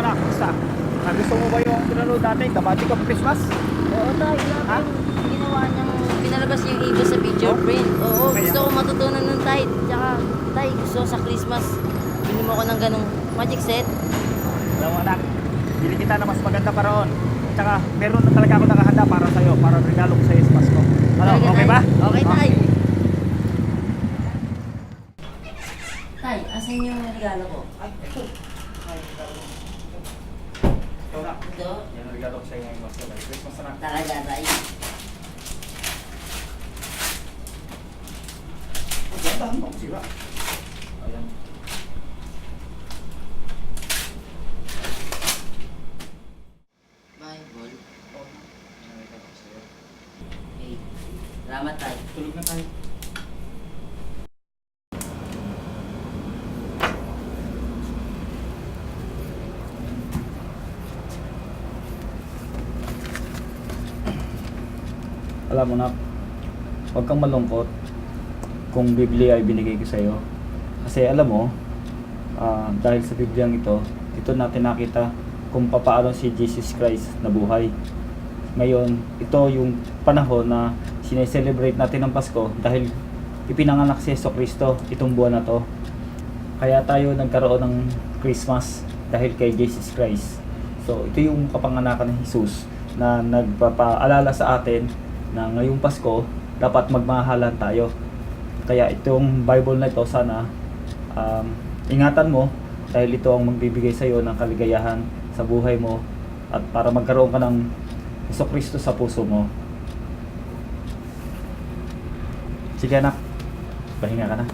anak, basta. Gusto mo ba yung pinanood natin, The Magic of Christmas? Oo, tay. Ha? Grabe yung ginawa niyang pinalabas niya yung iba sa picture print. Oo, Kaya? gusto ko matutunan nun, tay. Tsaka, tay, gusto ko sa Christmas. Bili mo ko ng ganong magic set. Alam mo anak, bili kita na mas maganda pa roon. Tsaka meron na talaga ako nakahanda para sa'yo, para regalo ko sa'yo sa Pasko. Ano, Talaga, okay tay? ba? Okay, tay. Tay, asan yung regalo ko? Ito na. Ito? Yan ang regalo ko sa'yo ngayong Pasko. Merry Christmas anak. Talaga, tay. Magandaan mo, sira. Ayan. Bible. Oh, yan ang regalo ko sa'yo. Okay. Salamat, tay. Tulog na tayo. Alam mo na, huwag kang malungkot kung Biblia ay binigay ko sa'yo. Kasi alam mo, dahil sa Bibliang ito natin nakita kung paano si Jesus Christ nabuhay. Ngayon, ito yung panahon na sineselebrate natin ng Pasko dahil ipinanganak si Yeso Cristo itong buwan na to. Kaya tayo nagkaroon ng Christmas dahil kay Jesus Christ. So, ito yung kapanganakan ng Jesus na nagpapaalala sa atin na ngayong Pasko, dapat magmahalan tayo. Kaya itong Bible na ito, sana ingatan mo dahil ito ang magbibigay sa iyo ng kaligayahan sa buhay mo at para magkaroon ka ng Hesus Kristo sa puso mo. Sige anak, pahinga ka na.